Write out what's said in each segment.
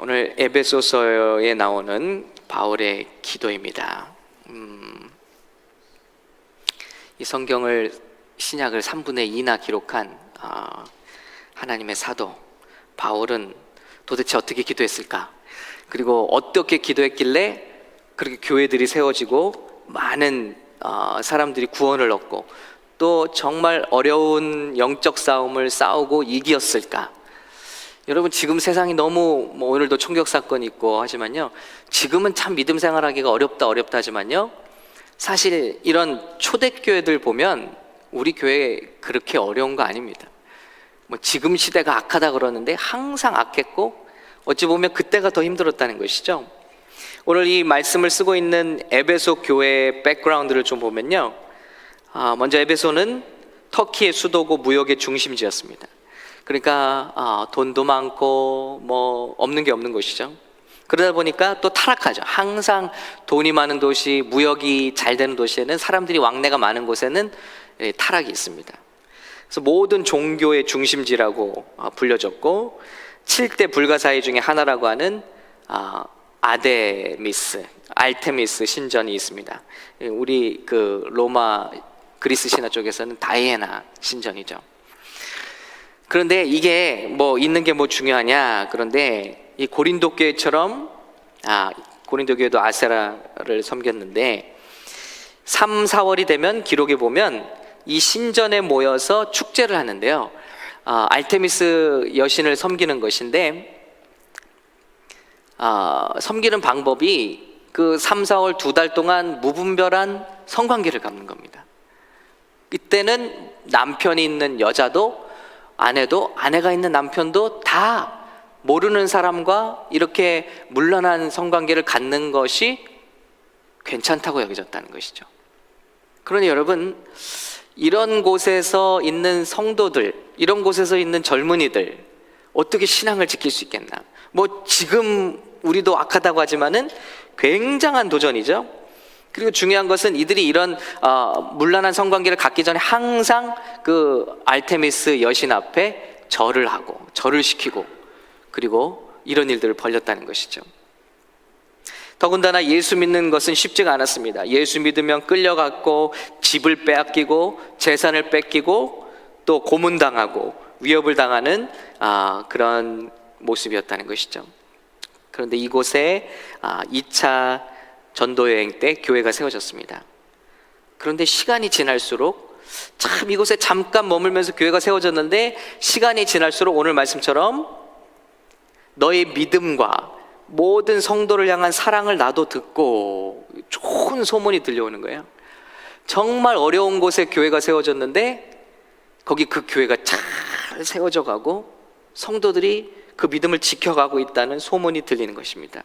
오늘 에베소서에 나오는 바울의 기도입니다. 이 성경을 신약을 3분의 2나 기록한 하나님의 사도 바울은 도대체 어떻게 기도했을까? 그리고 어떻게 기도했길래 그렇게 교회들이 세워지고 많은 사람들이 구원을 얻고 또 정말 어려운 영적 싸움을 싸우고 이겼을까? 여러분, 지금 세상이 너무 오늘도 총격 사건이 있고 하지만요, 지금은 참 믿음 생활하기가 어렵다 하지만요, 사실 이런 초대교회들 보면 우리 교회 그렇게 어려운 거 아닙니다. 지금 시대가 악하다 그러는데 항상 악했고 어찌 보면 그때가 더 힘들었다는 것이죠. 오늘 이 말씀을 쓰고 있는 에베소 교회의 백그라운드를 좀 보면요, 먼저 에베소는 터키의 수도고 무역의 중심지였습니다. 그러니까 돈도 많고 없는 게 없는 곳이죠. 그러다 보니까 또 타락하죠. 항상 돈이 많은 도시, 무역이 잘 되는 도시에는, 사람들이 왕래가 많은 곳에는 타락이 있습니다. 그래서 모든 종교의 중심지라고 불려졌고, 7대 불가사의 중에 하나라고 하는 알테미스 신전이 있습니다. 우리 그 로마 그리스 신화 쪽에서는 다이애나 신전이죠. 그런데 이게 있는 게 중요하냐? 그런데 이 고린도 교회처럼 고린도 교회도 아세라를 섬겼는데 3, 4월이 되면 기록에 보면 이 신전에 모여서 축제를 하는데요. 알테미스 여신을 섬기는 것인데 섬기는 방법이 그 3, 4월 2달 동안 무분별한 성관계를 갖는 겁니다. 이때는 남편이 있는 여자도 아내도, 아내가 있는 남편도 다 모르는 사람과 이렇게 문란한 성관계를 갖는 것이 괜찮다고 여겨졌다는 것이죠. 그러니 여러분, 이런 곳에서 있는 성도들, 이런 곳에서 있는 젊은이들 어떻게 신앙을 지킬 수 있겠나? 지금 우리도 악하다고 하지만은 굉장한 도전이죠. 그리고 중요한 것은 이들이 이런 문란한 성관계를 갖기 전에 항상 그 알테미스 여신 앞에 절을 하고 절을 시키고 그리고 이런 일들을 벌였다는 것이죠. 더군다나 예수 믿는 것은 쉽지가 않았습니다. 예수 믿으면 끌려갔고 집을 빼앗기고 재산을 뺏기고 또 고문당하고 위협을 당하는 그런 모습이었다는 것이죠. 그런데 이곳에 2차 전도여행 때 교회가 세워졌습니다. 그런데 시간이 지날수록 참 이곳에 잠깐 머물면서 교회가 세워졌는데, 시간이 지날수록 오늘 말씀처럼 너의 믿음과 모든 성도를 향한 사랑을 나도 듣고, 좋은 소문이 들려오는 거예요. 정말 어려운 곳에 교회가 세워졌는데 거기 그 교회가 잘 세워져 가고 성도들이 그 믿음을 지켜가고 있다는 소문이 들리는 것입니다.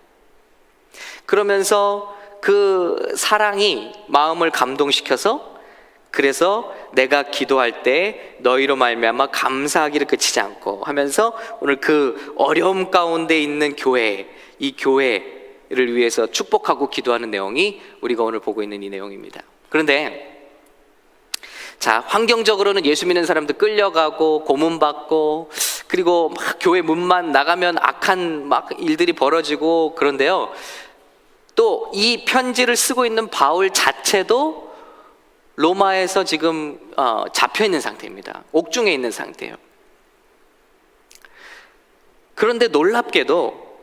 그러면서 그 사랑이 마음을 감동시켜서, 그래서 내가 기도할 때 너희로 말미암아 감사하기를 그치지 않고 하면서 오늘 그 어려움 가운데 있는 교회, 이 교회를 위해서 축복하고 기도하는 내용이 우리가 오늘 보고 있는 이 내용입니다. 그런데 환경적으로는 예수 믿는 사람들 끌려가고 고문받고 그리고 교회 문만 나가면 악한 일들이 벌어지고, 그런데요, 또 이 편지를 쓰고 있는 바울 자체도 로마에서 지금 잡혀 있는 상태입니다. 옥중에 있는 상태예요. 그런데 놀랍게도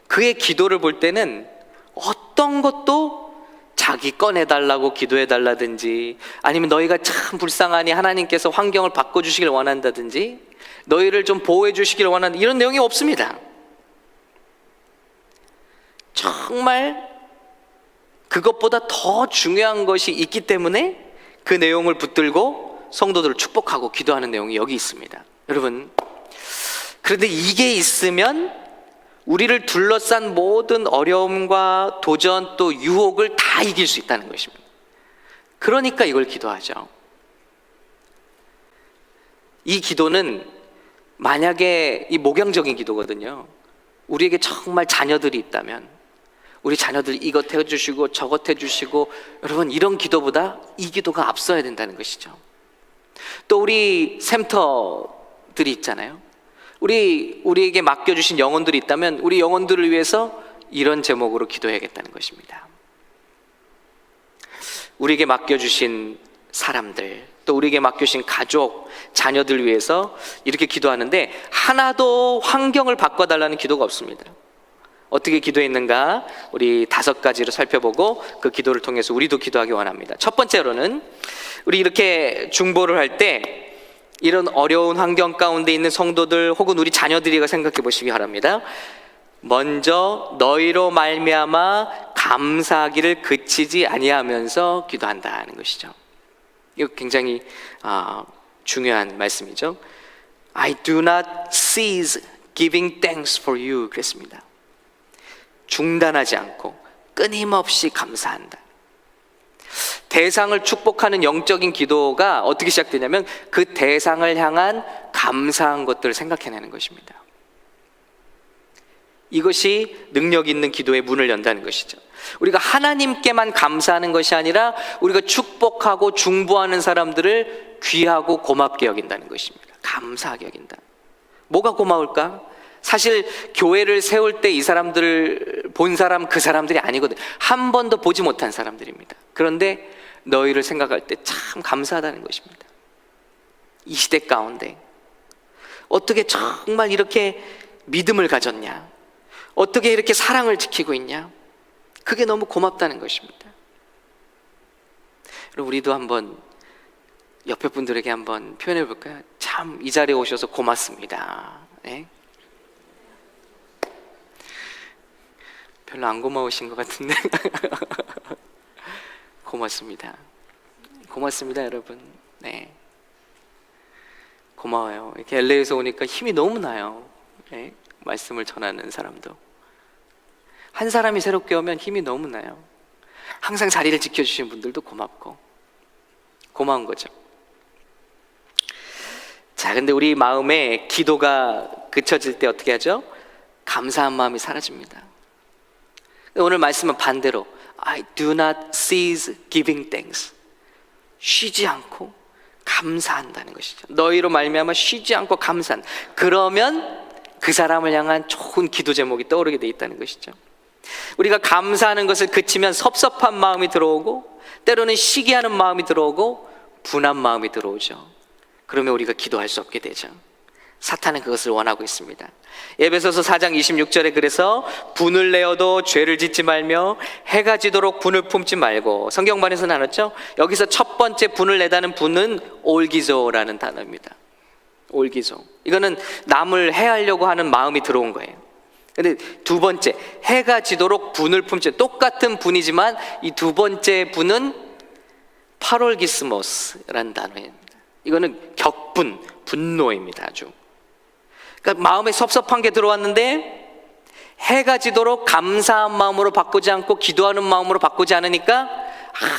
그의 기도를 볼 때는 어떤 것도 자기 꺼내달라고 기도해달라든지, 아니면 너희가 참 불쌍하니 하나님께서 환경을 바꿔주시길 원한다든지, 너희를 좀 보호해 주시길 원하는 이런 내용이 없습니다. 정말 그것보다 더 중요한 것이 있기 때문에 그 내용을 붙들고 성도들을 축복하고 기도하는 내용이 여기 있습니다. 여러분, 그런데 이게 있으면 우리를 둘러싼 모든 어려움과 도전 또 유혹을 다 이길 수 있다는 것입니다. 그러니까 이걸 기도하죠. 이 기도는 만약에 이 목양적인 기도거든요. 우리에게 정말 자녀들이 있다면 우리 자녀들 이것 해주시고 저것 해주시고, 여러분, 이런 기도보다 이 기도가 앞서야 된다는 것이죠. 또 우리 샘터들이 있잖아요. 우리에게 맡겨주신 영혼들이 있다면 우리 영혼들을 위해서 이런 제목으로 기도해야겠다는 것입니다. 우리에게 맡겨주신 사람들, 또 우리에게 맡겨주신 가족, 자녀들 위해서 이렇게 기도하는데 하나도 환경을 바꿔달라는 기도가 없습니다. 어떻게 기도했는가 우리 5가지로 살펴보고 그 기도를 통해서 우리도 기도하기 원합니다. 첫 번째로는 우리 이렇게 중보를 할 때 이런 어려운 환경 가운데 있는 성도들 혹은 우리 자녀들이 생각해 보시기 바랍니다. 먼저 너희로 말미암아 감사하기를 그치지 아니하면서 기도한다는 것이죠. 이거 굉장히 중요한 말씀이죠. I do not cease giving thanks for you 그랬습니다. 중단하지 않고 끊임없이 감사한다. 대상을 축복하는 영적인 기도가 어떻게 시작되냐면 그 대상을 향한 감사한 것들을 생각해내는 것입니다. 이것이 능력 있는 기도의 문을 연다는 것이죠. 우리가 하나님께만 감사하는 것이 아니라 우리가 축복하고 중보하는 사람들을 귀하고 고맙게 여긴다는 것입니다. 감사하게 여긴다. 뭐가 고마울까? 사실 교회를 세울 때 이 사람들을 본 사람 그 사람들이 아니거든. 한 번도 보지 못한 사람들입니다. 그런데 너희를 생각할 때 참 감사하다는 것입니다. 이 시대 가운데 어떻게 정말 이렇게 믿음을 가졌냐, 어떻게 이렇게 사랑을 지키고 있냐, 그게 너무 고맙다는 것입니다. 그럼 우리도 한번 옆에 분들에게 한번 표현해 볼까요? 참 이 자리에 오셔서 고맙습니다. 네? 별로 안 고마우신 것 같은데 고맙습니다. 고맙습니다, 여러분. 네, 고마워요. 이렇게 LA에서 오니까 힘이 너무 나요. 네? 말씀을 전하는 사람도 한 사람이 새롭게 오면 힘이 너무 나요. 항상 자리를 지켜주시는 분들도 고맙고 고마운 거죠. 자, 근데 우리 마음에 기도가 그쳐질 때 어떻게 하죠? 감사한 마음이 사라집니다. 오늘 말씀은 반대로 I do not cease giving thanks. 쉬지 않고 감사한다는 것이죠. 너희로 말미암아 쉬지 않고 감사한다. 그러면 그 사람을 향한 좋은 기도 제목이 떠오르게 돼 있다는 것이죠. 우리가 감사하는 것을 그치면 섭섭한 마음이 들어오고 때로는 시기하는 마음이 들어오고 분한 마음이 들어오죠. 그러면 우리가 기도할 수 없게 되죠. 사탄은 그것을 원하고 있습니다. 에베소서 4장 26절에 그래서 분을 내어도 죄를 짓지 말며 해가 지도록 분을 품지 말고, 성경반에서 나눴죠. 여기서 첫 번째 분을 내다는 분은 올기조라는 단어입니다. 올기조, 이거는 남을 해하려고 하는 마음이 들어온 거예요. 근데 두 번째, 해가 지도록 분을 품지, 똑같은 분이지만 이 두 번째 분은 파롤기스모스라는 단어입니다. 이거는 격분, 분노입니다. 아주. 그러니까 마음에 섭섭한 게 들어왔는데 해가 지도록 감사한 마음으로 바꾸지 않고 기도하는 마음으로 바꾸지 않으니까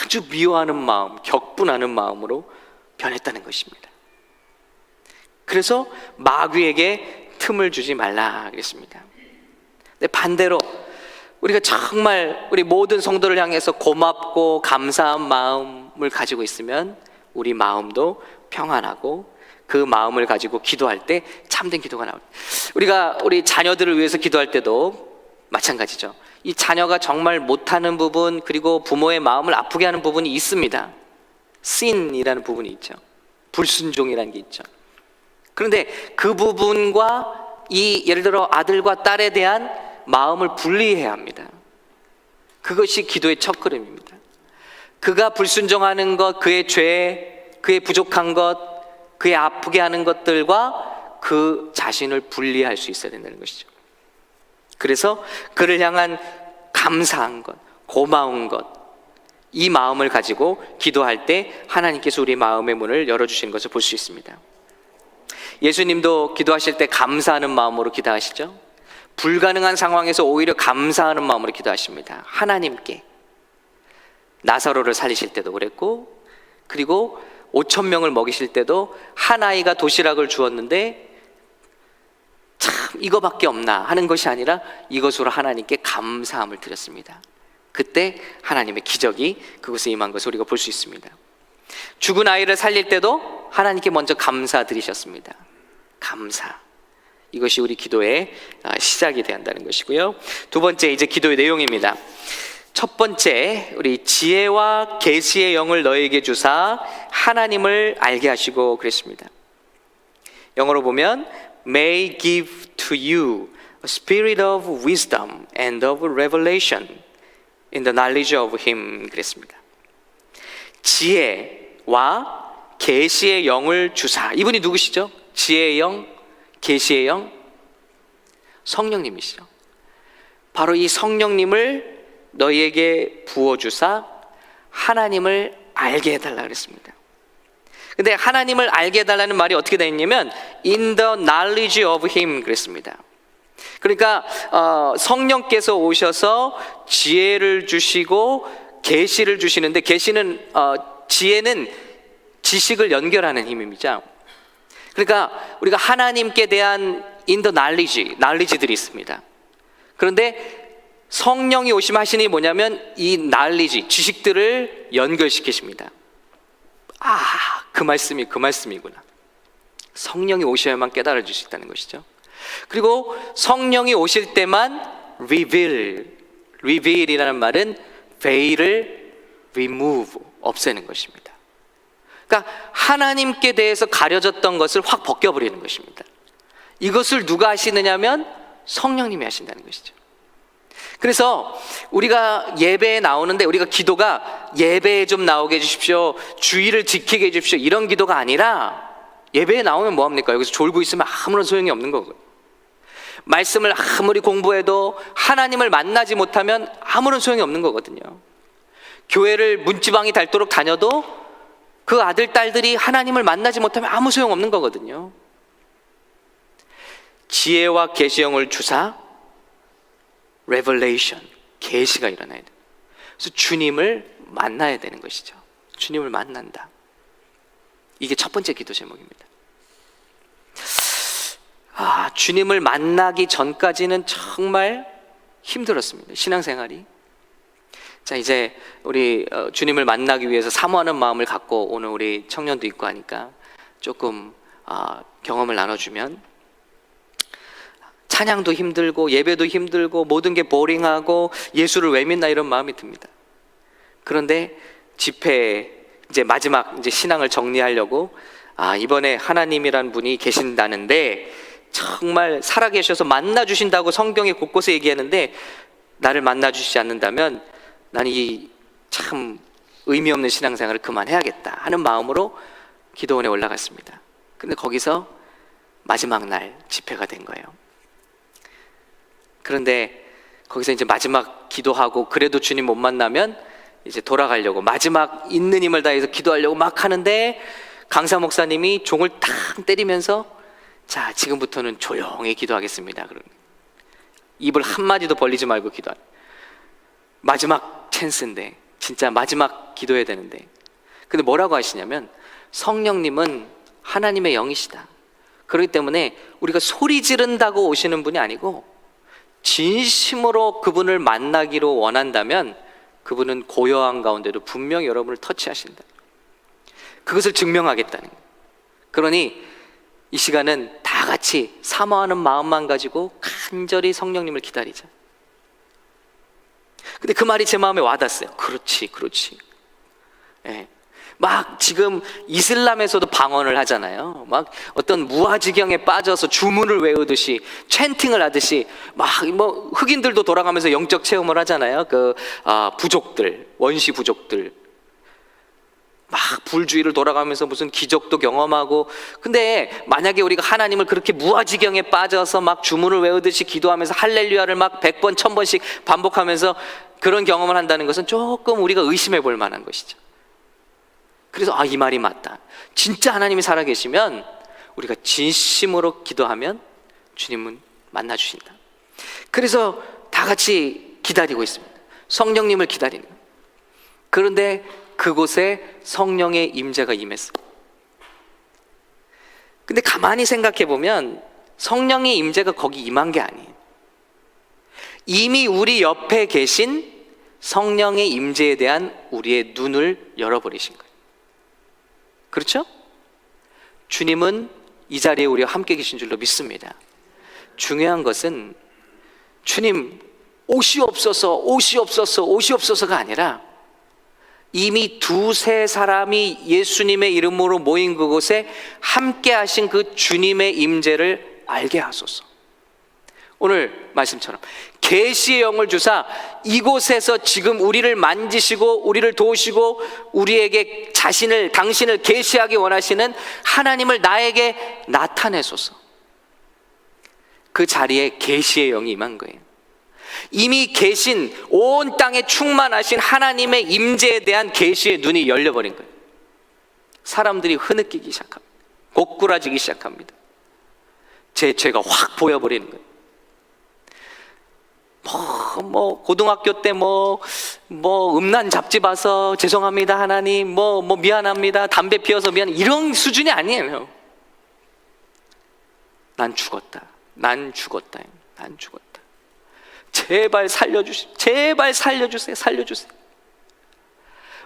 아주 미워하는 마음, 격분하는 마음으로 변했다는 것입니다. 그래서 마귀에게 틈을 주지 말라 그랬습니다. 근데 반대로 우리가 정말 우리 모든 성도를 향해서 고맙고 감사한 마음을 가지고 있으면 우리 마음도 평안하고 그 마음을 가지고 기도할 때 참된 기도가 나옵니다. 우리가 우리 자녀들을 위해서 기도할 때도 마찬가지죠. 이 자녀가 정말 못하는 부분, 그리고 부모의 마음을 아프게 하는 부분이 있습니다. sin이라는 부분이 있죠. 불순종이라는 게 있죠. 그런데 그 부분과 이 예를 들어 아들과 딸에 대한 마음을 분리해야 합니다. 그것이 기도의 첫걸음입니다. 그가 불순종하는 것, 그의 죄, 그의 부족한 것, 그의 아프게 하는 것들과 그 자신을 분리할 수 있어야 된다는 것이죠. 그래서 그를 향한 감사한 것, 고마운 것, 이 마음을 가지고 기도할 때 하나님께서 우리 마음의 문을 열어주시는 것을 볼 수 있습니다. 예수님도 기도하실 때 감사하는 마음으로 기도하시죠. 불가능한 상황에서 오히려 감사하는 마음으로 기도하십니다. 하나님께. 나사로를 살리실 때도 그랬고, 그리고 5,000명을 먹이실 때도 한 아이가 도시락을 주었는데 참 이거밖에 없나 하는 것이 아니라 이것으로 하나님께 감사함을 드렸습니다. 그때 하나님의 기적이 그곳에 임한 것을 우리가 볼 수 있습니다. 죽은 아이를 살릴 때도 하나님께 먼저 감사드리셨습니다. 감사. 이것이 우리 기도의 시작이 되어야 한다는 것이고요. 두 번째, 이제 기도의 내용입니다. 첫 번째, 우리 지혜와 계시의 영을 너에게 주사 하나님을 알게 하시고 그랬습니다. 영어로 보면 May give to you a spirit of wisdom and of revelation in the knowledge of Him 그랬습니다. 지혜와 계시의 영을 주사. 이분이 누구시죠? 지혜의 영, 계시의 영, 성령님이시죠. 바로 이 성령님을 너희에게 부어주사 하나님을 알게 해달라 그랬습니다. 근데 하나님을 알게 해달라는 말이 어떻게 되어 있냐면 in the knowledge of Him 그랬습니다. 그러니까 성령께서 오셔서 지혜를 주시고 계시를 주시는데, 계시는 지혜는 지식을 연결하는 힘입니다. 그러니까 우리가 하나님께 대한 in the knowledge들이 있습니다. 그런데 성령이 오시면 하시는 게 뭐냐면 이 knowledge, 지식들을 연결시키십니다. 그 말씀이구나. 성령이 오셔야만 깨달아 줄 수 있다는 것이죠. 그리고 성령이 오실 때만 reveal이라는 말은 veil을 remove, 없애는 것입니다. 그러니까 하나님께 대해서 가려졌던 것을 확 벗겨버리는 것입니다. 이것을 누가 하시느냐면 성령님이 하신다는 것이죠. 그래서 우리가 예배에 나오는데, 우리가 기도가 예배에 좀 나오게 해주십시오, 주의를 지키게 해주십시오, 이런 기도가 아니라, 예배에 나오면 뭐합니까? 여기서 졸고 있으면 아무런 소용이 없는 거고요. 말씀을 아무리 공부해도 하나님을 만나지 못하면 아무런 소용이 없는 거거든요. 교회를 문지방이 닳도록 다녀도 그 아들, 딸들이 하나님을 만나지 못하면 아무 소용 없는 거거든요. 지혜와 계시형을 주사 revelation, 계시가 일어나야 돼요. 그래서 주님을 만나야 되는 것이죠. 주님을 만난다. 이게 첫 번째 기도 제목입니다. 주님을 만나기 전까지는 정말 힘들었습니다. 신앙생활이. 자, 이제 우리 주님을 만나기 위해서 사모하는 마음을 갖고 오는 우리 청년도 있고 하니까 조금 경험을 나눠주면, 찬양도 힘들고 예배도 힘들고 모든 게 보링하고 예수를 왜 믿나 이런 마음이 듭니다. 그런데 집회 이제 마지막 이제 신앙을 정리하려고 이번에 하나님이란 분이 계신다는데, 정말 살아계셔서 만나 주신다고 성경에 곳곳에 얘기하는데 나를 만나 주시지 않는다면 나는 이 참 의미 없는 신앙생활을 그만해야겠다 하는 마음으로 기도원에 올라갔습니다. 근데 거기서 마지막 날 집회가 된 거예요. 그런데 거기서 이제 마지막 기도하고, 그래도 주님 못 만나면 이제 돌아가려고 마지막 있는 힘을 다해서 기도하려고 막 하는데, 강사 목사님이 종을 탁 때리면서 자, 지금부터는 조용히 기도하겠습니다. 입을 한마디도 벌리지 말고 기도하는, 마지막 찬스인데, 진짜 마지막 기도해야 되는데. 근데 뭐라고 하시냐면 성령님은 하나님의 영이시다. 그렇기 때문에 우리가 소리 지른다고 오시는 분이 아니고 진심으로 그분을 만나기로 원한다면 그분은 고요한 가운데도 분명히 여러분을 터치하신다. 그것을 증명하겠다는 거예요. 그러니 이 시간은 다 같이 사모하는 마음만 가지고 간절히 성령님을 기다리자. 근데 그 말이 제 마음에 와닿았어요. 그렇지. 예. 막 지금 이슬람에서도 방언을 하잖아요. 막 어떤 무아지경에 빠져서 주문을 외우듯이 찬팅을 하듯이 막 뭐 흑인들도 돌아가면서 영적 체험을 하잖아요. 부족들, 원시 부족들 막 불주의를 돌아가면서 무슨 기적도 경험하고. 근데 만약에 우리가 하나님을 그렇게 무아지경에 빠져서 막 주문을 외우듯이 기도하면서 할렐루야를 막 100번, 1000번씩 반복하면서 그런 경험을 한다는 것은 조금 우리가 의심해 볼 만한 것이죠. 그래서 이 말이 맞다. 진짜 하나님이 살아계시면 우리가 진심으로 기도하면 주님은 만나주신다. 그래서 다 같이 기다리고 있습니다. 성령님을 기다리는 거예요. 그런데 그곳에 성령의 임재가 임했어요. 근데 가만히 생각해 보면 성령의 임재가 거기 임한 게 아니에요. 이미 우리 옆에 계신 성령의 임재에 대한 우리의 눈을 열어버리신 거예요. 그렇죠? 주님은 이 자리에 우리와 함께 계신 줄로 믿습니다. 중요한 것은 주님 오시옵소서, 오시옵소서, 오시옵소서가 아니라 이미 두세 사람이 예수님의 이름으로 모인 그곳에 함께 하신 그 주님의 임재를 알게 하소서. 오늘 말씀처럼 계시의 영을 주사 이곳에서 지금 우리를 만지시고 우리를 도우시고 우리에게 당신을 계시하기 원하시는 하나님을 나에게 나타내소서. 그 자리에 계시의 영이 임한 거예요. 이미 계신 온 땅에 충만하신 하나님의 임재에 대한 계시의 눈이 열려버린 거예요. 사람들이 흐느끼기 시작합니다. 고꾸라지기 시작합니다. 제 죄가 확 보여버리는 거예요. 고등학교 때 음란 잡지 봐서 죄송합니다 하나님, 미안합니다, 담배 피워서 미안, 이런 수준이 아니에요. 난 죽었다. 제발 살려주세요.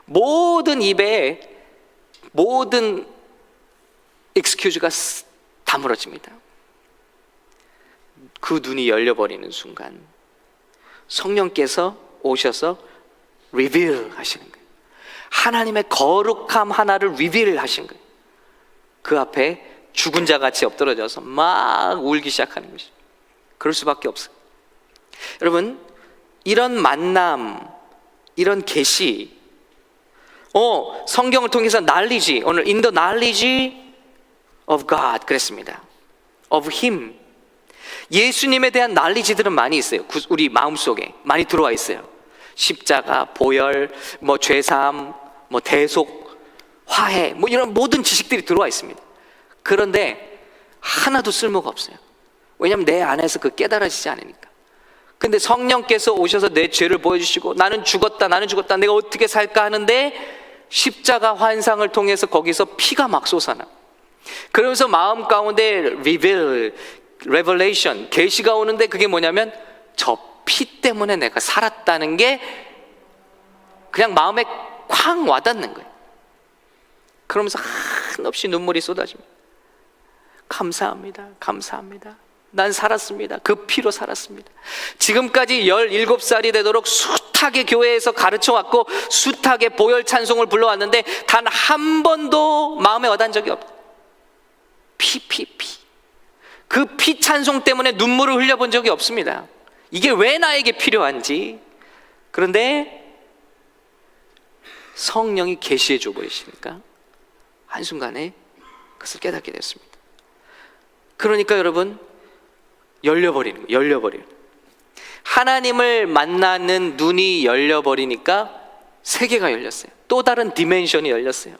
모든 입에 모든 excuse가 다물어집니다. 그 눈이 열려버리는 순간 성령께서 오셔서 리빌 하시는 거예요. 하나님의 거룩함 하나를 리빌 하신 거예요. 그 앞에 죽은 자 같이 엎드러져서 막 울기 시작하는 것이죠. 그럴 수밖에 없어요. 여러분, 이런 만남, 이런 계시, 성경을 통해서 knowledge, 오늘 in the knowledge of God 그랬습니다. of Him. 예수님에 대한 knowledge들은 많이 있어요. 우리 마음속에 많이 들어와 있어요. 십자가, 보혈, 죄사함, 대속, 화해, 이런 모든 지식들이 들어와 있습니다. 그런데 하나도 쓸모가 없어요. 왜냐하면 내 안에서 그 깨달아지지 않으니까. 근데 성령께서 오셔서 내 죄를 보여주시고 나는 죽었다, 내가 어떻게 살까 하는데 십자가 환상을 통해서 거기서 피가 막 솟아나. 그러면서 마음 가운데 revelation, 계시가 오는데 그게 뭐냐면 저 피 때문에 내가 살았다는 게 그냥 마음에 쾅 와닿는 거예요. 그러면서 한없이 눈물이 쏟아집니다. 감사합니다. 난 살았습니다. 그 피로 살았습니다. 지금까지 17살이 되도록 숱하게 교회에서 가르쳐왔고 숱하게 보혈 찬송을 불러왔는데 단 한 번도 마음에 와닿은 적이 없다. 피. 그 피 찬송 때문에 눈물을 흘려본 적이 없습니다. 이게 왜 나에게 필요한지. 그런데 성령이 계시해 줘 버리시니까 한순간에 그것을 깨닫게 됐습니다. 그러니까 여러분, 열려버리는 거예요. 하나님을 만나는 눈이 열려버리니까 세계가 열렸어요. 또 다른 디멘션이 열렸어요.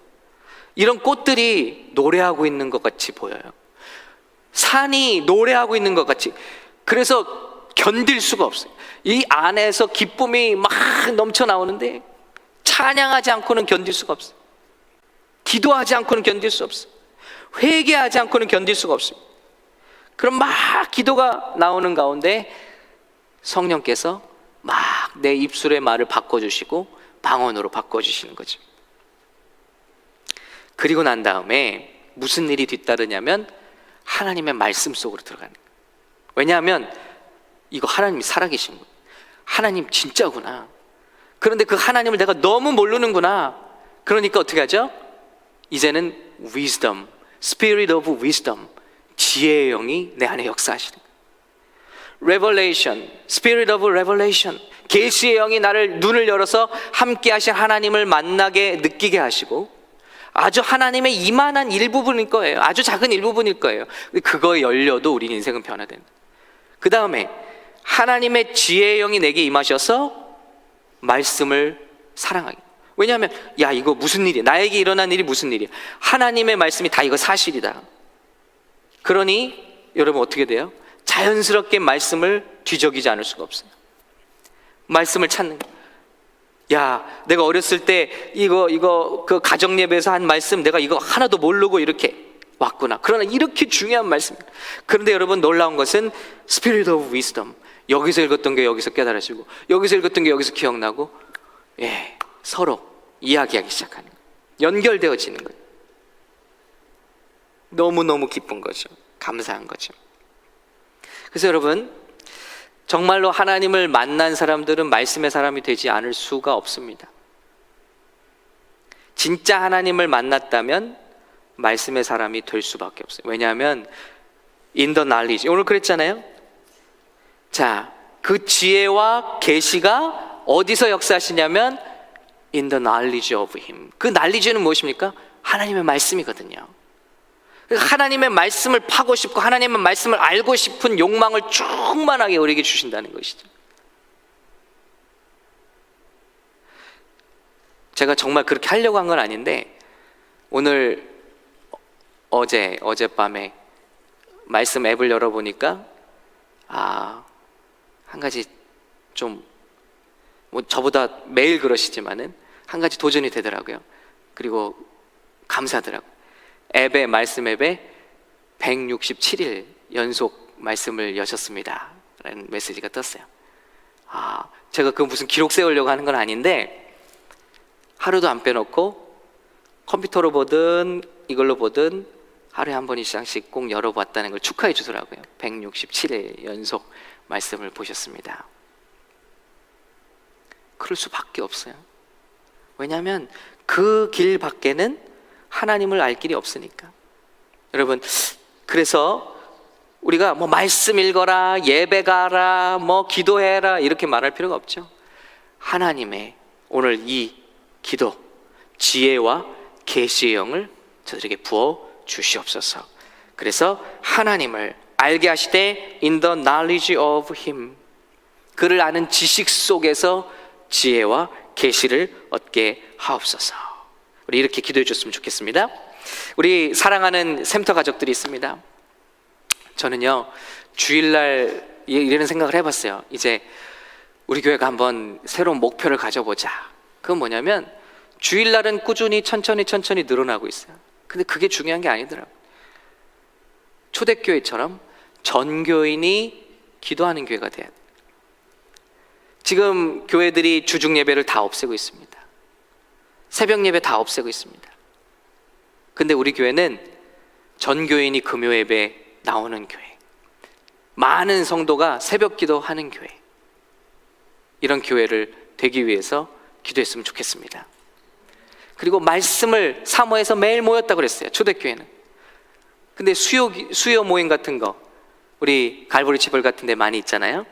이런 꽃들이 노래하고 있는 것 같이 보여요. 산이 노래하고 있는 것 같이. 그래서 견딜 수가 없어요. 이 안에서 기쁨이 막 넘쳐 나오는데 찬양하지 않고는 견딜 수가 없어요. 기도하지 않고는 견딜 수 없어요. 회개하지 않고는 견딜 수가 없어요. 그럼 막 기도가 나오는 가운데 성령께서 막 내 입술의 말을 바꿔주시고 방언으로 바꿔주시는 거죠. 그리고 난 다음에 무슨 일이 뒤따르냐면 하나님의 말씀 속으로 들어가는 거예요. 왜냐하면 이거 하나님이 살아계신 거예요. 하나님 진짜구나. 그런데 그 하나님을 내가 너무 모르는구나. 그러니까 어떻게 하죠? 이제는 wisdom, spirit of wisdom, 지혜의 영이 내 안에 역사하시는 거예요. Revelation, spirit of revelation, 계시의 영이 나를 눈을 열어서 함께 하신 하나님을 만나게 느끼게 하시고 아주 하나님의 이만한 일부분일 거예요. 아주 작은 일부분일 거예요. 그거에 열려도 우리 인생은 변화된다. 그 다음에 하나님의 지혜의 영이 내게 임하셔서 말씀을 사랑하게. 왜냐하면 이거 무슨 일이야? 나에게 일어난 일이 무슨 일이야? 하나님의 말씀이 다 이거 사실이다. 그러니 여러분 어떻게 돼요? 자연스럽게 말씀을 뒤적이지 않을 수가 없어요. 말씀을 찾는 거예요. 내가 어렸을 때 그 가정 예배에서 한 말씀 내가 이거 하나도 모르고 이렇게 왔구나. 그러나 이렇게 중요한 말씀입니다. 그런데 여러분 놀라운 것은 Spirit of Wisdom, 여기서 읽었던 게 여기서 깨달아지고 여기서 읽었던 게 여기서 기억나고 서로 이야기하기 시작하는 거예요. 연결되어지는 거예요. 너무너무 기쁜 거죠. 감사한 거죠. 그래서 여러분, 정말로 하나님을 만난 사람들은 말씀의 사람이 되지 않을 수가 없습니다. 진짜 하나님을 만났다면 말씀의 사람이 될 수밖에 없어요. 왜냐하면 in the knowledge, 오늘 그랬잖아요. 자, 그 지혜와 계시가 어디서 역사하시냐면 in the knowledge of him. 그 knowledge는 무엇입니까? 하나님의 말씀이거든요. 하나님의 말씀을 파고 싶고 하나님의 말씀을 알고 싶은 욕망을 충만하게 우리에게 주신다는 것이죠. 제가 정말 그렇게 하려고 한 건 아닌데, 오늘 어젯밤에 말씀 앱을 열어보니까 한 가지 좀, 뭐 저보다 매일 그러시지만은 한 가지 도전이 되더라고요. 그리고 감사하더라고요. 말씀 앱에 167일 연속 말씀을 여셨습니다 라는 메시지가 떴어요. 제가 그 무슨 기록 세우려고 하는 건 아닌데, 하루도 안 빼놓고 컴퓨터로 보든 이걸로 보든 하루에 한 번 이상씩 꼭 열어봤다는 걸 축하해 주더라고요. 167일 연속 말씀을 보셨습니다. 그럴 수밖에 없어요. 왜냐하면 그 길 밖에는 하나님을 알 길이 없으니까. 여러분, 그래서 우리가 뭐 말씀 읽어라, 예배 가라, 뭐 기도해라 이렇게 말할 필요가 없죠. 하나님의 오늘 이 기도, 지혜와 계시의 영을 저들에게 부어 주시옵소서. 그래서 하나님을 알게 하시되 in the knowledge of him, 그를 아는 지식 속에서 지혜와 계시를 얻게 하옵소서. 우리 이렇게 기도해 줬으면 좋겠습니다. 우리 사랑하는 샘터 가족들이 있습니다. 저는요, 주일날 이런 생각을 해봤어요. 이제 우리 교회가 한번 새로운 목표를 가져보자. 그건 뭐냐면 주일날은 꾸준히 천천히 늘어나고 있어요. 근데 그게 중요한 게 아니더라고요. 초대교회처럼 전교인이 기도하는 교회가 돼야 돼요. 지금 교회들이 주중 예배를 다 없애고 있습니다. 새벽 예배 다 없애고 있습니다. 근데 우리 교회는 전교인이 금요 예배 나오는 교회, 많은 성도가 새벽 기도하는 교회, 이런 교회를 되기 위해서 기도했으면 좋겠습니다. 그리고 말씀을 사모해서 매일 모였다고 그랬어요, 초대교회는. 근데 수요 모임 같은 거, 우리 갈보리 치벌 같은 데 많이 있잖아요.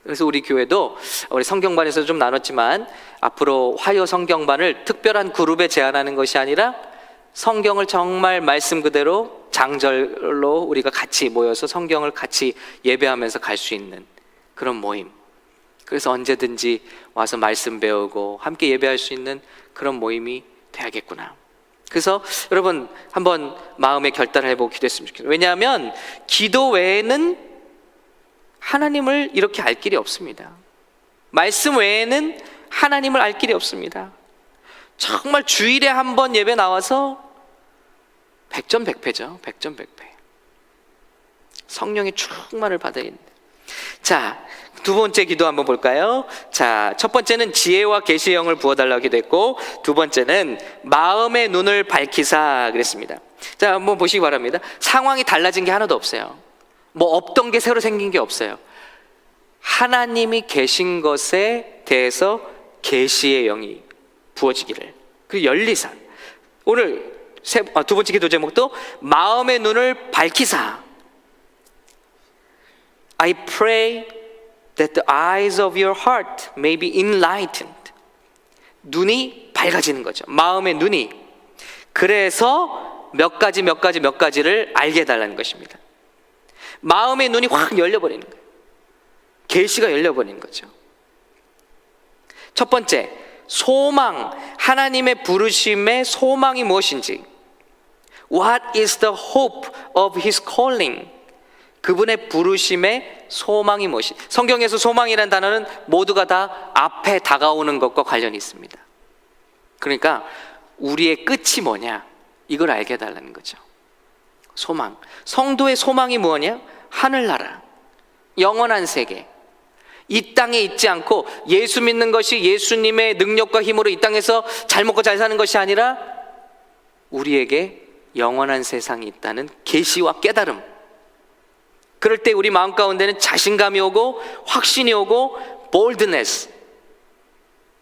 그래서 우리 교회도 우리 성경반에서 좀 나눴지만 앞으로 화요 성경반을 특별한 그룹에 제한하는 것이 아니라 성경을 정말 말씀 그대로 장절로 우리가 같이 모여서 성경을 같이 예배하면서 갈 수 있는 그런 모임, 그래서 언제든지 와서 말씀 배우고 함께 예배할 수 있는 그런 모임이 돼야겠구나. 그래서 여러분 한번 마음의 결단을 해보고 기도했으면 좋겠어요. 왜냐하면 기도 외에는 하나님을 이렇게 알 길이 없습니다. 말씀 외에는 하나님을 알 길이 없습니다. 정말 주일에 한 번 예배 나와서 100점 100패. 성령의 충만을 받아야 됩니다. 자, 두 번째 기도 한번 볼까요? 자, 첫 번째는 지혜와 계시의 영을 부어달라고 기도했고, 두 번째는 마음의 눈을 밝히사 그랬습니다. 자, 한번 보시기 바랍니다. 상황이 달라진 게 하나도 없어요. 뭐 없던 게 새로 생긴 게 없어요. 하나님이 계신 것에 대해서 계시의 영이 부어지기를, 그 열리사. 오늘 두 번째 기도 제목도 마음의 눈을 밝히사. I pray that the eyes of your heart may be enlightened. 눈이 밝아지는 거죠. 마음의 눈이. 그래서 몇 가지를 알게 해달라는 것입니다. 마음의 눈이 확 열려버리는 거예요. 계시가 열려버리는 거죠. 첫 번째, 소망, 하나님의 부르심의 소망이 무엇인지. What is the hope of his calling? 그분의 부르심의 소망이 무엇이? 성경에서 소망이라는 단어는 모두가 다 앞에 다가오는 것과 관련이 있습니다. 그러니까 우리의 끝이 뭐냐, 이걸 알게 해달라는 거죠. 소망. 성도의 소망이 뭐냐? 하늘나라, 영원한 세계. 이 땅에 있지 않고 예수 믿는 것이 예수님의 능력과 힘으로 이 땅에서 잘 먹고 잘 사는 것이 아니라 우리에게 영원한 세상이 있다는 계시와 깨달음, 그럴 때 우리 마음 가운데는 자신감이 오고 확신이 오고 boldness,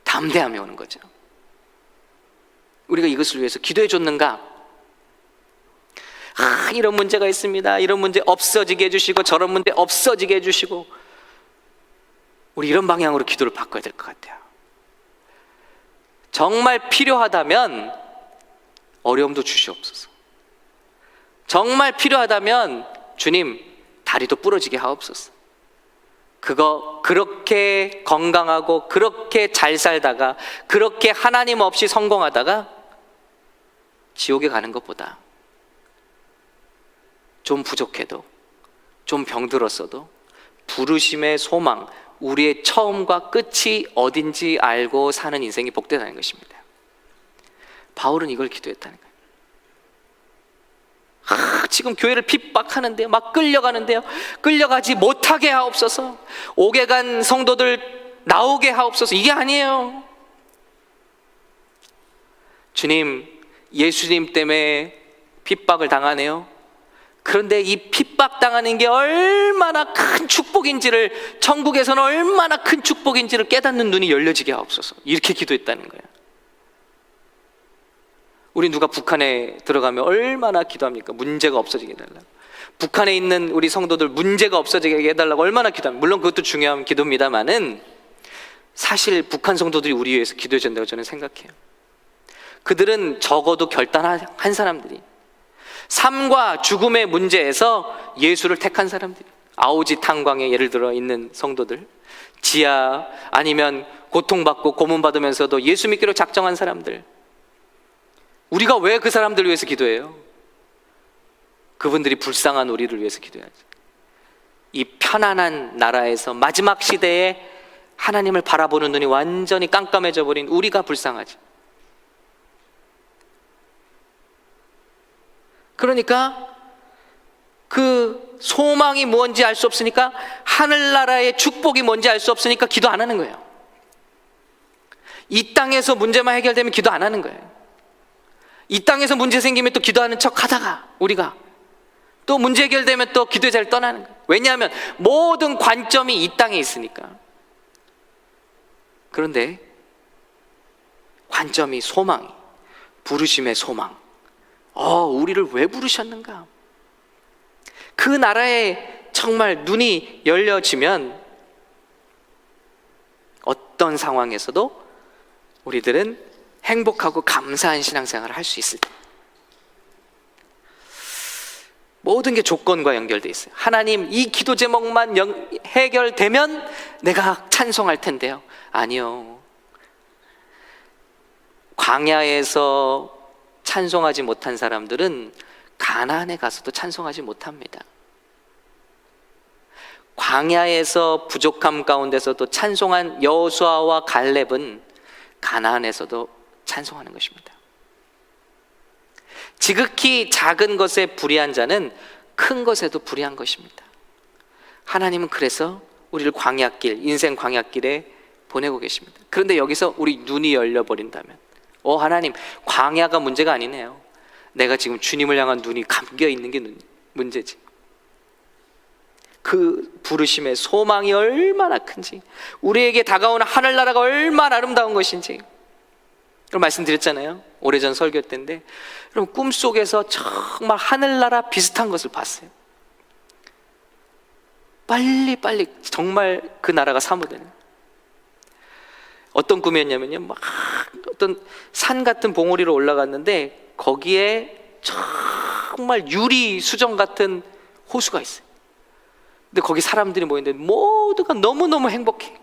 담대함이 오는 거죠. 우리가 이것을 위해서 기도해 줬는가? 이런 문제가 있습니다. 이런 문제 없어지게 해주시고 저런 문제 없어지게 해주시고, 우리 이런 방향으로 기도를 바꿔야 될 것 같아요. 정말 필요하다면 어려움도 주시옵소서. 정말 필요하다면 주님 다리도 부러지게 하옵소서. 그거 그렇게 건강하고 그렇게 잘 살다가 그렇게 하나님 없이 성공하다가 지옥에 가는 것보다 좀 부족해도 좀 병들었어도 부르심의 소망, 우리의 처음과 끝이 어딘지 알고 사는 인생이 복되다는 것입니다. 바울은 이걸 기도했다는 거예요. 지금 교회를 핍박하는데요, 막 끌려가는데요, 끌려가지 못하게 하옵소서. 옥에 간 성도들 나오게 하옵소서. 이게 아니에요. 주님, 예수님 때문에 핍박을 당하네요. 그런데 이 핍박당하는 게 얼마나 큰 축복인지를, 천국에서는 얼마나 큰 축복인지를 깨닫는 눈이 열려지게 하옵소서. 이렇게 기도했다는 거예요. 우리 누가 북한에 들어가면 얼마나 기도합니까? 문제가 없어지게 해달라고. 북한에 있는 우리 성도들 문제가 없어지게 해달라고 얼마나 기도합니까? 물론 그것도 중요한 기도입니다만은 사실 북한 성도들이 우리 위해서 기도해 준다고 저는 생각해요. 그들은 적어도 결단한 사람들이, 삶과 죽음의 문제에서 예수를 택한 사람들이, 아오지 탄광에 예를 들어 있는 성도들, 지하 아니면 고통받고 고문받으면서도 예수 믿기로 작정한 사람들, 우리가 왜 그 사람들을 위해서 기도해요? 그분들이 불쌍한 우리를 위해서 기도해야지. 이 편안한 나라에서 마지막 시대에 하나님을 바라보는 눈이 완전히 깜깜해져 버린 우리가 불쌍하지. 그러니까 그 소망이 뭔지 알 수 없으니까, 하늘나라의 축복이 뭔지 알 수 없으니까 기도 안 하는 거예요. 이 땅에서 문제만 해결되면 기도 안 하는 거예요. 이 땅에서 문제 생기면 또 기도하는 척 하다가 우리가 또 문제 해결되면 또 기도의 자리를 떠나는 거예요. 왜냐하면 모든 관점이 이 땅에 있으니까. 그런데 관점이 소망이, 부르심의 소망. 우리를 왜 부르셨는가? 그 나라에 정말 눈이 열려지면 어떤 상황에서도 우리들은 행복하고 감사한 신앙생활을 할 수 있을 때, 모든 게 조건과 연결돼 있어요. 하나님, 이 기도 제목만 해결되면 내가 찬송할 텐데요. 아니요. 광야에서 찬송하지 못한 사람들은 가나안에 가서도 찬송하지 못합니다. 광야에서 부족함 가운데서도 찬송한 여호수아와 갈렙은 가나안에서도 찬송하는 것입니다. 지극히 작은 것에 불의한 자는 큰 것에도 불의한 것입니다. 하나님은 그래서 우리를 광야길, 인생 광야길에 보내고 계십니다. 그런데 여기서 우리 눈이 열려버린다면, 하나님, 광야가 문제가 아니네요. 내가 지금 주님을 향한 눈이 감겨 있는 게 문제지. 그 부르심의 소망이 얼마나 큰지, 우리에게 다가오는 하늘나라가 얼마나 아름다운 것인지, 그걸 말씀드렸잖아요. 오래전 설교 때인데, 여러분 꿈속에서 정말 하늘나라 비슷한 것을 봤어요. 빨리 정말 그 나라가 사모되는. 어떤 꿈이었냐면요, 막 어떤 산 같은 봉우리로 올라갔는데 거기에 정말 유리 수정 같은 호수가 있어요. 근데 거기 사람들이 모였는데 모두가 너무너무 행복해.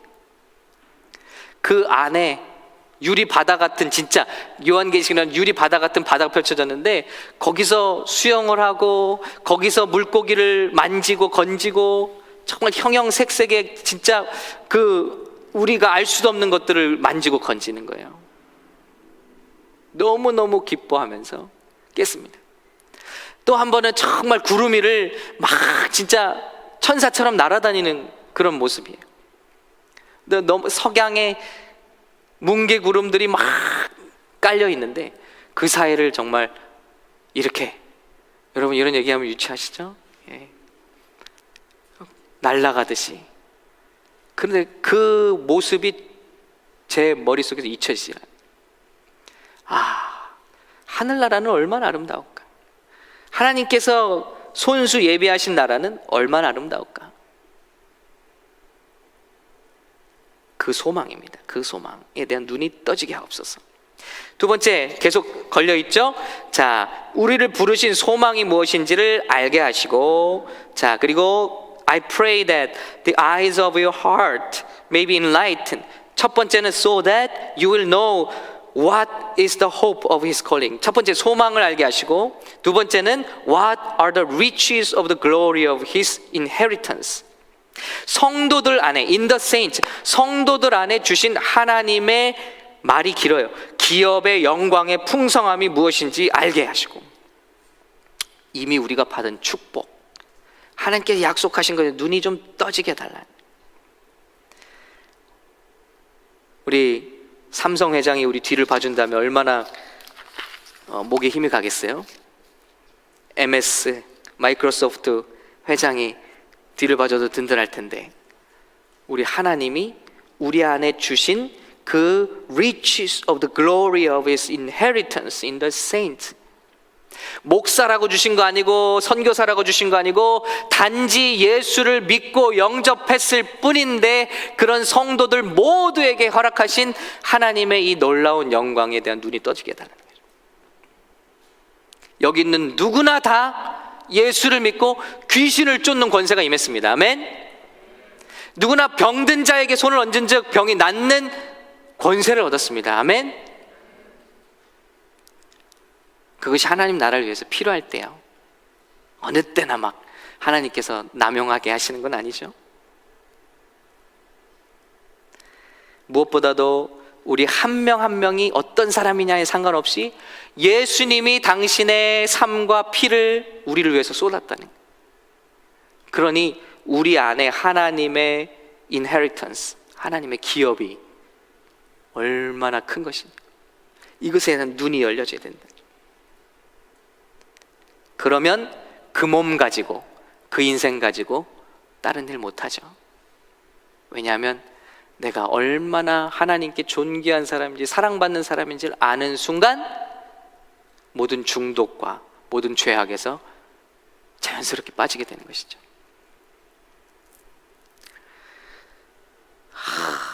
그 안에 유리 바다 같은, 진짜 요한계시록에는 유리 바다 같은 바다가 펼쳐졌는데, 거기서 수영을 하고 거기서 물고기를 만지고 건지고, 정말 형형색색의 진짜 그 우리가 알 수도 없는 것들을 만지고 건지는 거예요. 너무너무 기뻐하면서 깼습니다. 또 한 번은 정말 구름 위를 막 진짜 천사처럼 날아다니는 그런 모습이에요. 너무 석양에 뭉게 구름들이 막 깔려 있는데 그 사이를 정말 이렇게, 여러분 이런 얘기하면 유치하시죠? 예. 날아가듯이. 그런데 그 모습이 제 머릿속에서 잊혀지지 않아요. 아, 하늘나라는 얼마나 아름다울까. 하나님께서 손수 예비하신 나라는 얼마나 아름다울까. 그 소망입니다. 그 소망에 대한 눈이 떠지게 하옵소서. 두 번째, 계속 걸려있죠? 자, 우리를 부르신 소망이 무엇인지를 알게 하시고, 자, 그리고 I pray that the eyes of your heart may be enlightened. 첫 번째는 so that you will know what is the hope of his calling. 첫 번째, 소망을 알게 하시고, 두 번째는 what are the riches of the glory of his inheritance. 성도들 안에, in the saints, 성도들 안에 주신 하나님의, 말이 길어요, 기업의 영광의 풍성함이 무엇인지 알게 하시고, 이미 우리가 받은 축복, 하나님께서 약속하신 것에 눈이 좀 떠지게 해달라. 우리 삼성 회장이 우리 뒤를 봐준다면 얼마나 목에 힘이 가겠어요? MS, 마이크로소프트 회장이 뒤를 봐줘도 든든할 텐데, 우리 하나님이 우리 안에 주신 그 riches of the glory of his inheritance in the saints. 목사라고 주신 거 아니고 선교사라고 주신 거 아니고 단지 예수를 믿고 영접했을 뿐인데 그런 성도들 모두에게 허락하신 하나님의 이 놀라운 영광에 대한 눈이 떠지게 해달라는 거죠. 여기 있는 누구나 다 예수를 믿고 귀신을 쫓는 권세가 임했습니다. 아멘. 누구나 병든 자에게 손을 얹은 즉 병이 낫는 권세를 얻었습니다. 아멘. 그것이 하나님 나라를 위해서 필요할 때요. 어느 때나 막 하나님께서 남용하게 하시는 건 아니죠. 무엇보다도 우리 한 명 한 명이 어떤 사람이냐에 상관없이 예수님이 당신의 삶과 피를 우리를 위해서 쏟았다는 거예요. 그러니 우리 안에 하나님의 inheritance, 하나님의 기업이 얼마나 큰 것인지, 이것에 대한 눈이 열려져야 된다. 그러면 그 몸 가지고 그 인생 가지고 다른 일 못하죠. 왜냐하면 내가 얼마나 하나님께 존귀한 사람인지 사랑받는 사람인지를 아는 순간 모든 중독과 모든 죄악에서 자연스럽게 빠지게 되는 것이죠.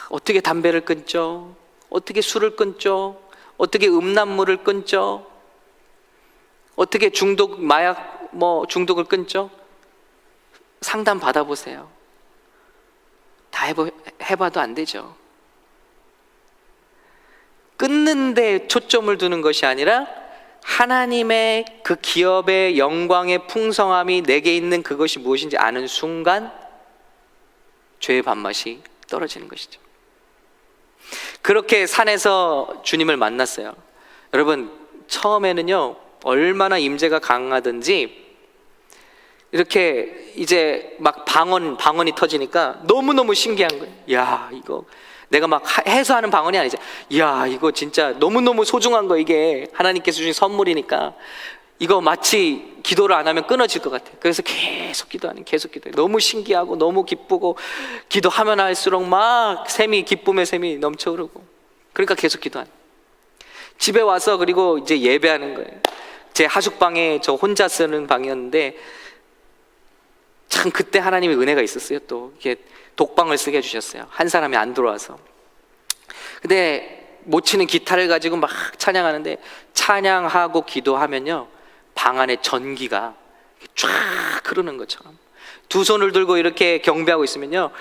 어떻게 담배를 끊죠? 어떻게 술을 끊죠? 어떻게 음란물을 끊죠? 어떻게 중독, 마약 중독을 끊죠? 상담 받아보세요. 다 해봐도 안 되죠. 끊는 데 초점을 두는 것이 아니라 하나님의 그 기업의 영광의 풍성함이 내게 있는 그것이 무엇인지 아는 순간 죄의 밥맛이 떨어지는 것이죠. 그렇게 산에서 주님을 만났어요. 여러분, 처음에는요 얼마나 임재가 강하든지 이렇게 이제 막 방언이 터지니까 너무너무 신기한 거예요. 야, 이거 내가 막 해서하는 방언이 아니죠. 야, 이거 진짜 너무너무 소중한 거, 이게 하나님께서 주신 선물이니까 이거 마치 기도를 안 하면 끊어질 것 같아요. 그래서 계속 기도해. 너무 신기하고 너무 기쁘고 기도하면 할수록 막 기쁨의 샘이 넘쳐 흐르고, 그러니까 계속 기도하는. 집에 와서 그리고 이제 예배하는 거예요. 제 하숙방에 저 혼자 쓰는 방이었는데 참 그때 하나님의 은혜가 있었어요. 또 이렇게 독방을 쓰게 해주셨어요. 한 사람이 안 들어와서. 근데 못 치는 기타를 가지고 막 찬양하는데, 찬양하고 기도하면요 방 안에 전기가 쫙 흐르는 것처럼, 두 손을 들고 이렇게 경배하고 있으면요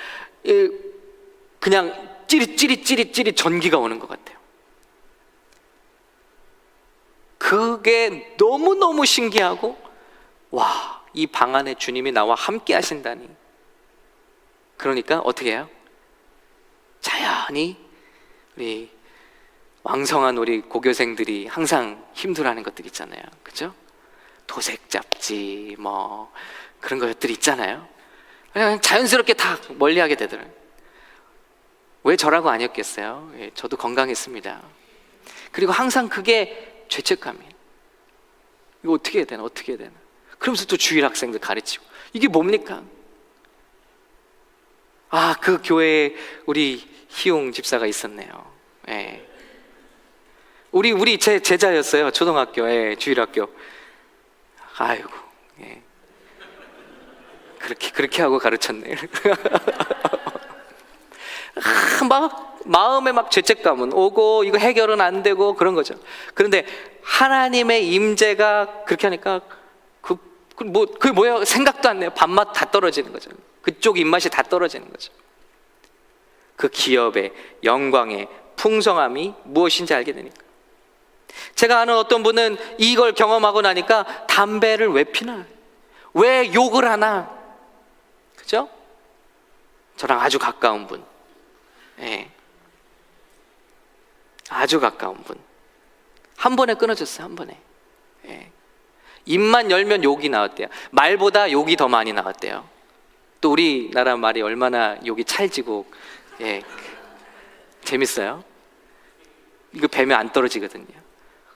그냥 찌릿 전기가 오는 것 같아요. 그게 너무너무 신기하고, 와, 이 방 안에 주님이 나와 함께 하신다니. 그러니까 어떻게 해요? 자연히 우리 왕성한 우리 고교생들이 항상 힘들어하는 것들 있잖아요. 그죠? 도색 잡지 그런 것들 있잖아요. 그냥 자연스럽게 다 멀리하게 되더라고요. 왜 저라고 아니었겠어요? 예, 저도 건강했습니다. 그리고 항상 그게 죄책감이에요. 이거 어떻게 해야 되나? 그러면서 또 주일 학생들 가르치고, 이게 뭡니까? 아, 그 교회에 우리 희용 집사가 있었네요. 예. 우리 제 제자였어요. 초등학교, 예, 주일학교. 아이고, 예. 그렇게 하고 가르쳤네. 막 마음에 막 죄책감은 오고 이거 해결은 안 되고 그런 거죠. 그런데 하나님의 임재가 그렇게 하니까 그게 뭐야? 생각도 안 나요. 밥맛 다 떨어지는 거죠. 그쪽 입맛이 다 떨어지는 거죠. 그 기업의 영광의 풍성함이 무엇인지 알게 되니까. 제가 아는 어떤 분은 이걸 경험하고 나니까 담배를 왜 피나? 왜 욕을 하나? 그죠? 저랑 아주 가까운 분. 예. 아주 가까운 분. 한 번에 끊어졌어요. 한 번에. 예. 입만 열면 욕이 나왔대요. 말보다 욕이 더 많이 나왔대요. 또 우리나라 말이 얼마나 욕이 찰지고, 예, 재밌어요. 이거 배면 안 떨어지거든요.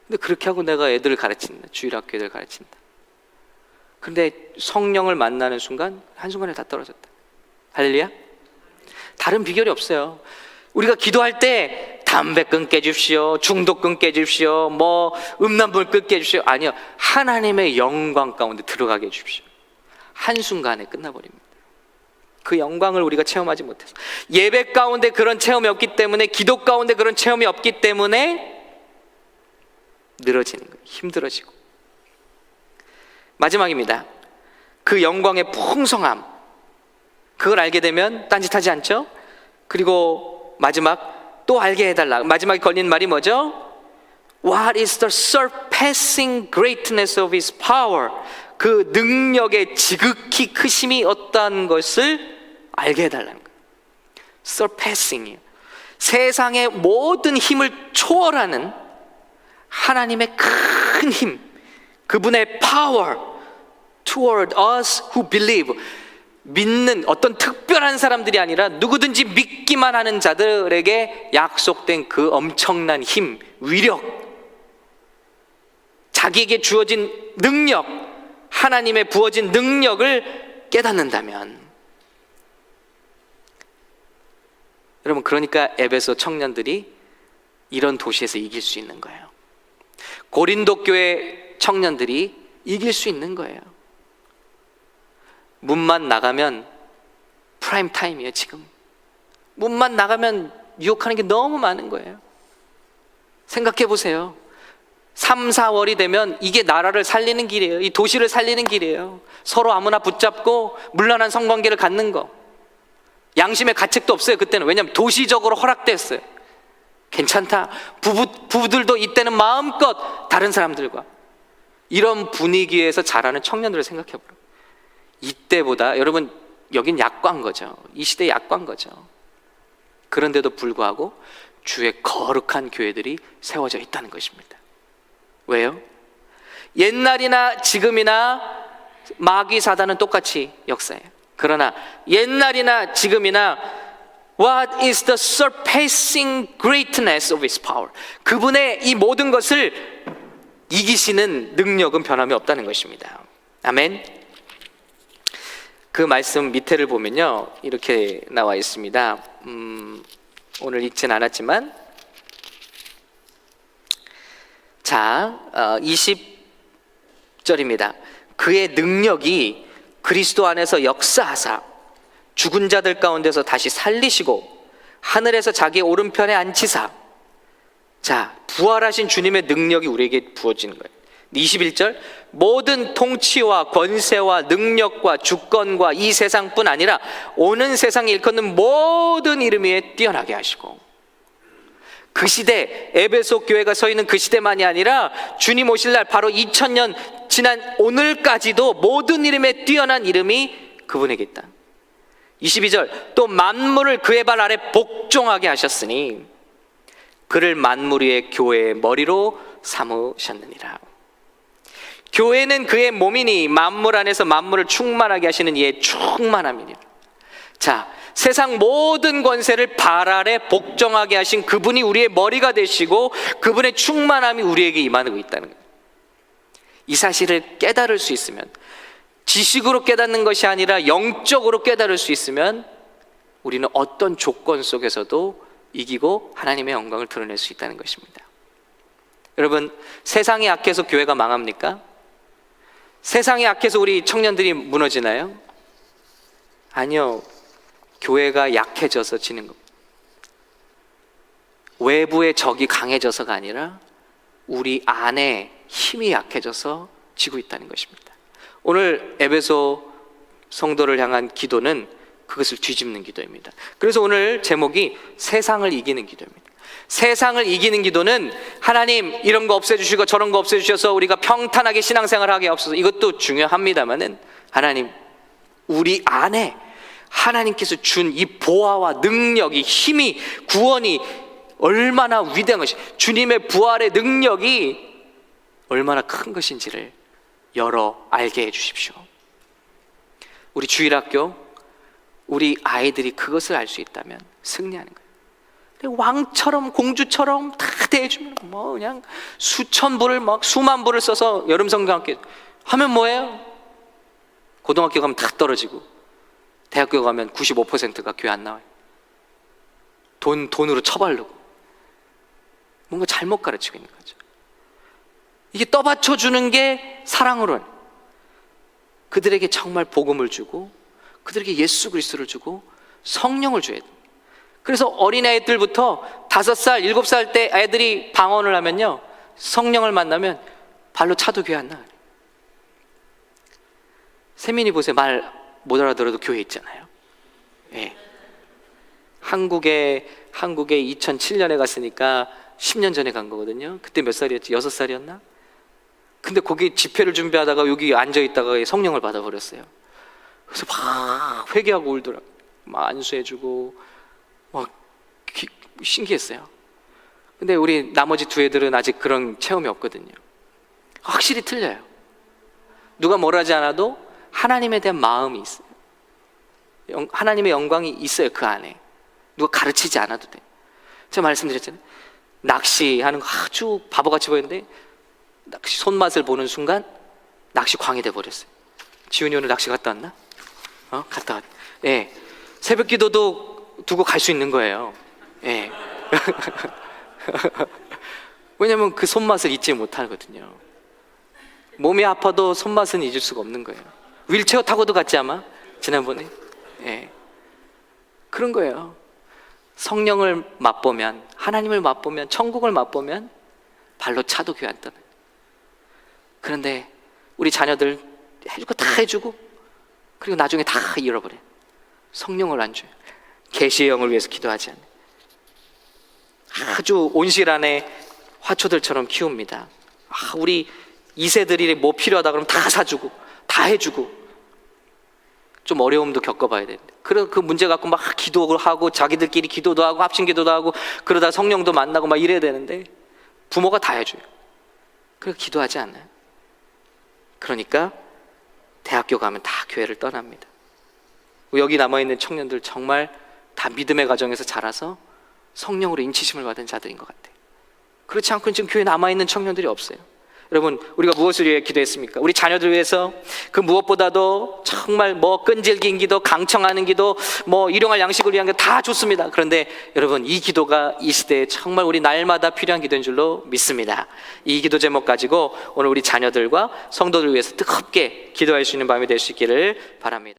근데 그렇게 하고 내가 애들을 가르친다. 주일학교 애들 가르친다. 근데 성령을 만나는 순간 한순간에 다 떨어졌다. 할렐루야. 다른 비결이 없어요. 우리가 기도할 때 담배 끊게 해주십시오, 중독 끊게 해주십시오, 뭐 음란물 끊게 해주십시오. 아니요, 하나님의 영광 가운데 들어가게 해주십시오. 한순간에 끝나버립니다. 그 영광을 우리가 체험하지 못해서, 예배 가운데 그런 체험이 없기 때문에, 기도 가운데 그런 체험이 없기 때문에 늘어지는 거예요. 힘들어지고. 마지막입니다. 그 영광의 풍성함, 그걸 알게 되면 딴짓하지 않죠? 그리고 마지막 또 알게 해달라. 마지막에 걸린 말이 뭐죠? What is the surpassing greatness of His power? 그 능력의 지극히 크심이 어떠한 것을 알게 해달라는 거예요. surpassing이에요. 세상의 모든 힘을 초월하는 하나님의 큰 힘, 그분의 power toward us who believe. 믿는 어떤 특별한 사람들이 아니라 누구든지 믿기만 하는 자들에게 약속된 그 엄청난 힘, 위력, 자기에게 주어진 능력, 하나님의 부어진 능력을 깨닫는다면, 여러분, 그러니까 에베소 청년들이 이런 도시에서 이길 수 있는 거예요. 고린도 교회 청년들이 이길 수 있는 거예요. 문만 나가면 프라임 타임이에요. 지금 문만 나가면 유혹하는 게 너무 많은 거예요. 생각해 보세요. 3, 4월이 되면 이게 나라를 살리는 길이에요. 이 도시를 살리는 길이에요. 서로 아무나 붙잡고 문란한 성관계를 갖는 거, 양심의 가책도 없어요. 그때는. 왜냐하면 도시적으로 허락됐어요. 괜찮다. 부부들도 이때는 마음껏 다른 사람들과, 이런 분위기에서 자라는 청년들을 생각해 보라고. 이때보다, 여러분, 여긴 약관 거죠. 이 시대에 약관 거죠. 그런데도 불구하고 주의 거룩한 교회들이 세워져 있다는 것입니다. 왜요? 옛날이나 지금이나 마귀 사단은 똑같이 역사해요. 그러나 옛날이나 지금이나 What is the surpassing greatness of His power? 그분의 이 모든 것을 이기시는 능력은 변함이 없다는 것입니다. 아멘. 그 말씀 밑에를 보면요, 이렇게 나와 있습니다. 오늘 읽진 않았지만, 자, 20절입니다. 그의 능력이 그리스도 안에서 역사하사 죽은 자들 가운데서 다시 살리시고 하늘에서 자기의 오른편에 앉히사. 자, 부활하신 주님의 능력이 우리에게 부어지는 거예요. 21절, 모든 통치와 권세와 능력과 주권과 이 세상뿐 아니라 오는 세상에 일컫는 모든 이름 위에 뛰어나게 하시고. 그 시대, 에베소 교회가 서 있는 그 시대만이 아니라 주님 오실 날 바로 2000년 지난 오늘까지도 모든 이름에 뛰어난 이름이 그분에게 있다. 22절, 또 만물을 그의 발 아래 복종하게 하셨으니 그를 만물 위의 교회의 머리로 삼으셨느니라. 교회는 그의 몸이니 만물 안에서 만물을 충만하게 하시는 이의 충만함이니라. 자, 세상 모든 권세를 발 아래 복종하게 하신 그분이 우리의 머리가 되시고 그분의 충만함이 우리에게 임하고 있다는 거예요. 이 사실을 깨달을 수 있으면, 지식으로 깨닫는 것이 아니라 영적으로 깨달을 수 있으면 우리는 어떤 조건 속에서도 이기고 하나님의 영광을 드러낼 수 있다는 것입니다. 여러분, 세상이 약해서 교회가 망합니까? 세상이 약해서 우리 청년들이 무너지나요? 아니요. 교회가 약해져서 지는 겁니다. 외부의 적이 강해져서가 아니라 우리 안에 힘이 약해져서 지고 있다는 것입니다. 오늘 에베소 성도를 향한 기도는 그것을 뒤집는 기도입니다. 그래서 오늘 제목이 세상을 이기는 기도입니다. 세상을 이기는 기도는 하나님 이런 거 없애주시고 저런 거 없애주셔서 우리가 평탄하게 신앙생활하게 없어서 이것도 중요합니다마는 하나님, 우리 안에 하나님께서 준 이 보화와 능력이, 힘이, 구원이 얼마나 위대한 것이, 주님의 부활의 능력이 얼마나 큰 것인지를 열어 알게 해주십시오. 우리 주일학교, 우리 아이들이 그것을 알 수 있다면 승리하는 거예요. 왕처럼 공주처럼 다 대해주면 뭐 그냥 수천 불을 막 수만 불을 써서 여름 성경학교 하면 뭐예요? 고등학교 가면 다 떨어지고 대학교 가면 95%가 교회 안 나와요. 돈으로 처바르고 뭔가 잘못 가르치고 있는 거죠. 이게 떠받쳐 주는 게 사랑으로 그들에게 정말 복음을 주고 그들에게 예수 그리스도를 주고 성령을 줘야 돼요. 그래서 어린애들부터 5살, 7살 때 애들이 방언을 하면요, 성령을 만나면 발로 차도 교회 안 나가요. 세민이 보세요. 말 못 알아들어도 교회 있잖아요. 예. 한국에 2007년에 갔으니까 10년 전에 간 거거든요. 그때 몇 살이었지? 6살이었나? 근데 거기 집회를 준비하다가 여기 앉아있다가 성령을 받아버렸어요. 그래서 막 회개하고 울더라. 막 안수해주고 막 신기했어요. 근데 우리 나머지 두 애들은 아직 그런 체험이 없거든요. 확실히 틀려요. 누가 뭘 하지 않아도 하나님에 대한 마음이 있어요. 하나님의 영광이 있어요. 그 안에 누가 가르치지 않아도 돼. 제가 말씀드렸잖아요. 낚시하는 거 아주 바보같이 보였는데 낚시 손맛을 보는 순간 낚시 광이 돼버렸어요. 지훈이 오늘 낚시 갔다 왔나? 갔다 왔. 예. 새벽 기도도 두고 갈 수 있는 거예요. 예. 왜냐면 그 손맛을 잊지 못하거든요. 몸이 아파도 손맛은 잊을 수가 없는 거예요. 휠체어 타고도 갔지 아마 지난번에. 예. 그런 거예요. 성령을 맛보면, 하나님을 맛보면, 천국을 맛보면 발로 차도 교회 안 떠나요. 그런데 우리 자녀들 해줄 거 다 해주고 그리고 나중에 다 잃어버려요. 성령을 안 줘요. 계시의 영을 위해서 기도하지 않아요. 아주 온실안에 화초들처럼 키웁니다. 우리 2세들이 뭐 필요하다 그러면 다 사주고 다 해주고. 좀 어려움도 겪어봐야 되는데 그래서 그 문제 갖고 막 기도를 하고 자기들끼리 기도도 하고 합심 기도도 하고 그러다 성령도 만나고 막 이래야 되는데 부모가 다 해줘요. 그래서 기도하지 않아요. 그러니까 대학교 가면 다 교회를 떠납니다. 여기 남아있는 청년들 정말 다 믿음의 가정에서 자라서 성령으로 인치심을 받은 자들인 것 같아요. 그렇지 않고는 지금 교회에 남아있는 청년들이 없어요. 여러분, 우리가 무엇을 위해 기도했습니까? 우리 자녀들 위해서. 그 무엇보다도 정말 뭐 끈질긴 기도, 강청하는 기도, 뭐 일용할 양식을 위한 기도 다 좋습니다. 그런데 여러분, 이 기도가 이 시대에 정말 우리 날마다 필요한 기도인 줄로 믿습니다. 이 기도 제목 가지고 오늘 우리 자녀들과 성도들 위해서 뜨겁게 기도할 수 있는 밤이 될 수 있기를 바랍니다.